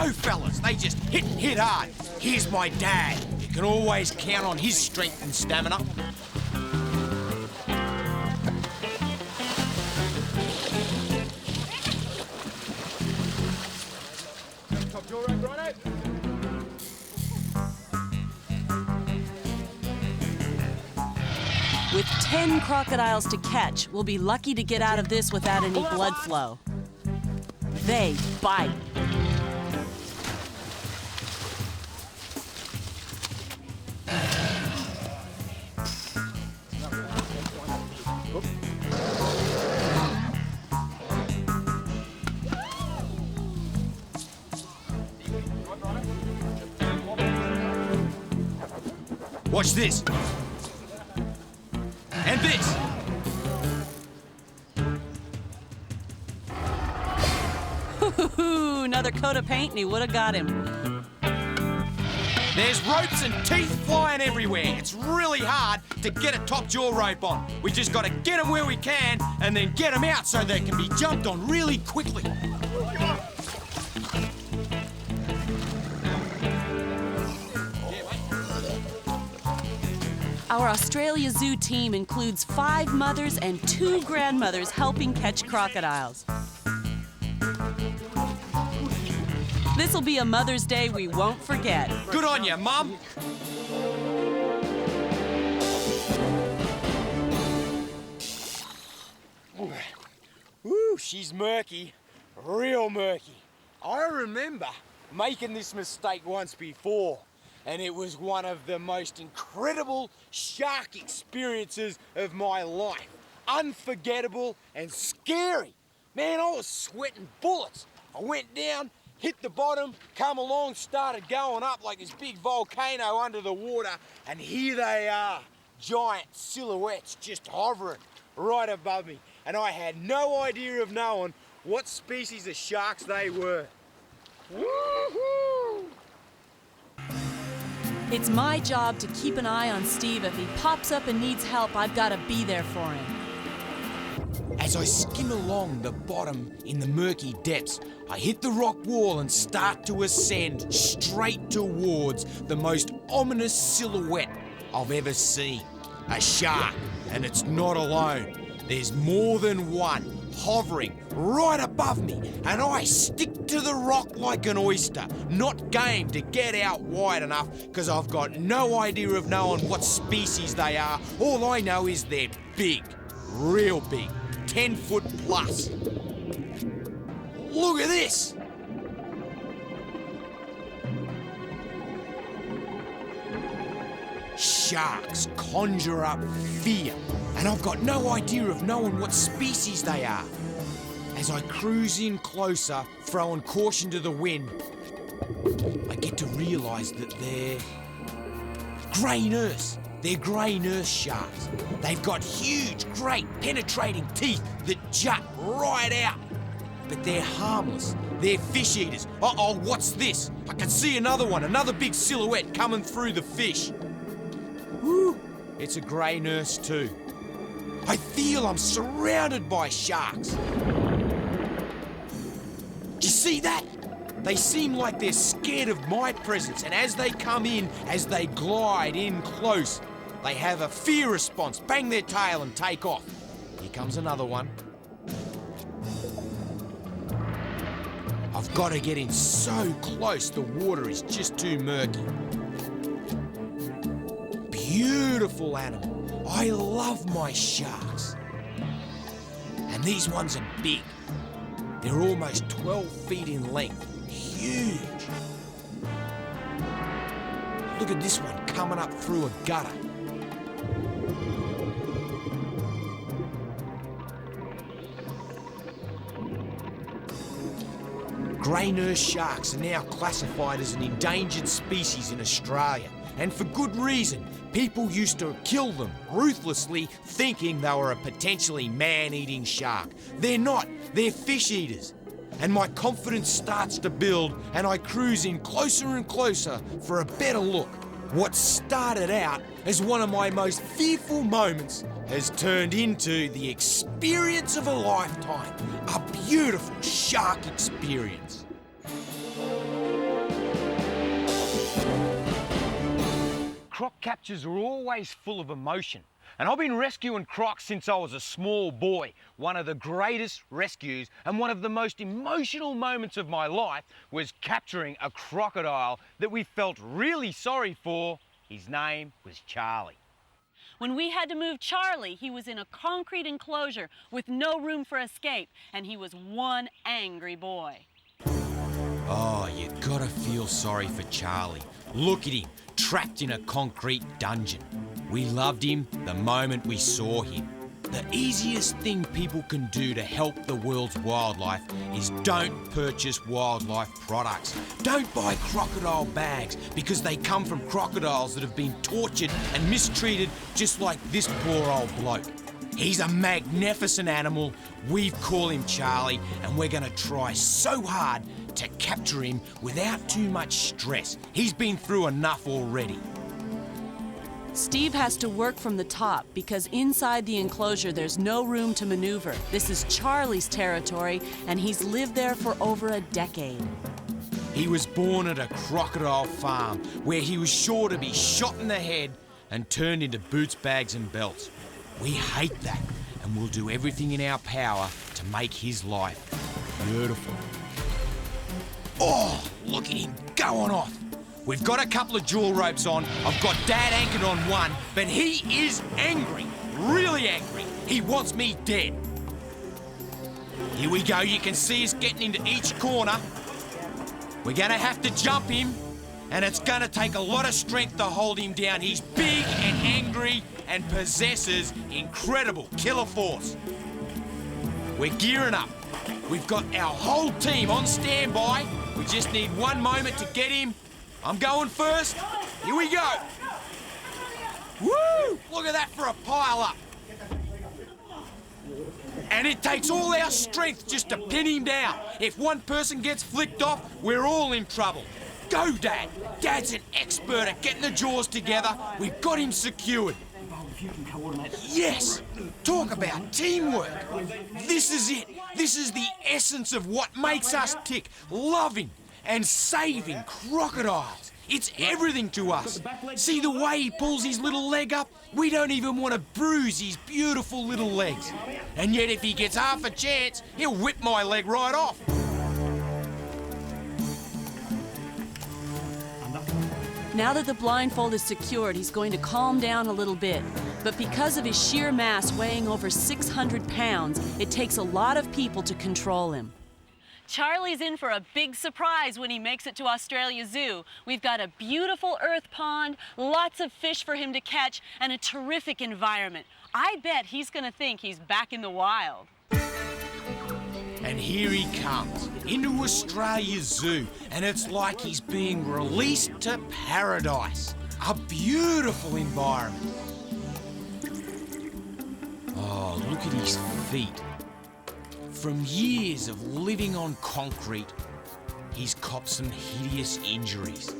go, fellas. They just hit hard. Here's my dad. You can always count on his strength and stamina. Top jaw rope, righto. With 10 crocodiles to catch, we'll be lucky to get out of this without any blood flow. They bite. Watch this. And this. Another coat of paint and he would have got him. There's ropes and teeth flying everywhere. It's really hard to get a top jaw rope on. We just got to get them where we can and then get them out so they can be jumped on really quickly. Our Australia Zoo team includes 5 mothers and 2 grandmothers helping catch crocodiles. This'll be a Mother's Day we won't forget. Good on you, Mum. Ooh, she's murky, real murky. I remember making this mistake once before, and it was one of the most incredible shark experiences of my life. Unforgettable and scary. Man, I was sweating bullets. I went down, hit the bottom, come along, started going up like this big volcano under the water, and here they are, giant silhouettes just hovering right above me. And I had no idea of knowing what species of sharks they were. Woohoo! It's my job to keep an eye on Steve. If he pops up and needs help, I've got to be there for him. As I skim along the bottom in the murky depths, I hit the rock wall and start to ascend straight towards the most ominous silhouette I've ever seen. A shark, and it's not alone. There's more than one hovering right above me, and I stick to the rock like an oyster, not game to get out wide enough because I've got no idea of knowing what species they are. All I know is they're big, real big, 10 foot plus. Look at this! Sharks conjure up fear, and I've got no idea of knowing what species they are. As I cruise in closer, throwing caution to the wind, I get to realise that they're grey nurse. They're grey nurse sharks. They've got huge, great, penetrating teeth that jut right out. But they're harmless. They're fish eaters. Uh-oh, what's this? I can see another one, another big silhouette coming through the fish. Woo! It's a grey nurse too. I feel I'm surrounded by sharks. Do you see that? They seem like they're scared of my presence, and as they come in, as they glide in close, they have a fear response, bang their tail and take off. Here comes another one. I've got to get in so close, the water is just too murky. Beautiful animal. I love my sharks. And these ones are big. They're almost 12 feet in length. Huge. Look at this one coming up through a gutter. Grey nurse sharks are now classified as an endangered species in Australia, and for good reason. People used to kill them ruthlessly, thinking they were a potentially man-eating shark. They're not, they're fish eaters. And my confidence starts to build, and I cruise in closer and closer for a better look. What started out as one of my most fearful moments has turned into the experience of a lifetime, a beautiful shark experience. croc captures are always full of emotion. And I've been rescuing crocs since I was a small boy. One of the greatest rescues and one of the most emotional moments of my life was capturing a crocodile that we felt really sorry for. His name was Charlie. When we had to move Charlie, he was in a concrete enclosure with no room for escape, and he was one angry boy. Oh, you gotta feel sorry for Charlie. Look at him, trapped in a concrete dungeon. We loved him the moment we saw him. The easiest thing people can do to help the world's wildlife is don't purchase wildlife products. Don't buy crocodile bags because they come from crocodiles that have been tortured and mistreated just like this poor old bloke. He's a magnificent animal. We call him Charlie, and we're gonna try so hard to capture him without too much stress. He's been through enough already. Steve has to work from the top because inside the enclosure there's no room to maneuver. This is Charlie's territory, and he's lived there for over a decade. He was born at a crocodile farm where he was sure to be shot in the head and turned into boots, bags and belts. We hate that, and we'll do everything in our power to make his life beautiful. Oh, look at him going off. We've got a couple of jewel ropes on. I've got Dad anchored on one, but he is angry, really angry. He wants me dead. Here we go. You can see us getting into each corner. We're gonna have to jump him, and it's gonna take a lot of strength to hold him down. He's big and angry and possesses incredible killer force. We're gearing up. We've got our whole team on standby. We just need one moment to get him. I'm going first. Here we go. Woo! Look at that for a pile up. And it takes all our strength just to pin him down. If one person gets flicked off, we're all in trouble. Go, Dad. Dad's an expert at getting the jaws together. We've got him secured. Yes! Talk about teamwork. This is it. This is the essence of what makes us tick. Loving and saving crocodiles. It's everything to us. See the way he pulls his little leg up? We don't even want to bruise his beautiful little legs. And yet if he gets half a chance, he'll whip my leg right off. Now that the blindfold is secured, he's going to calm down a little bit. But because of his sheer mass weighing over 600 pounds, it takes a lot of people to control him. Charlie's in for a big surprise when he makes it to Australia Zoo. We've got a beautiful earth pond, lots of fish for him to catch, and a terrific environment. I bet he's gonna think he's back in the wild. And here he comes, into Australia Zoo, and it's like he's being released to paradise. A beautiful environment. Oh, look at his feet. From years of living on concrete, he's copped some hideous injuries.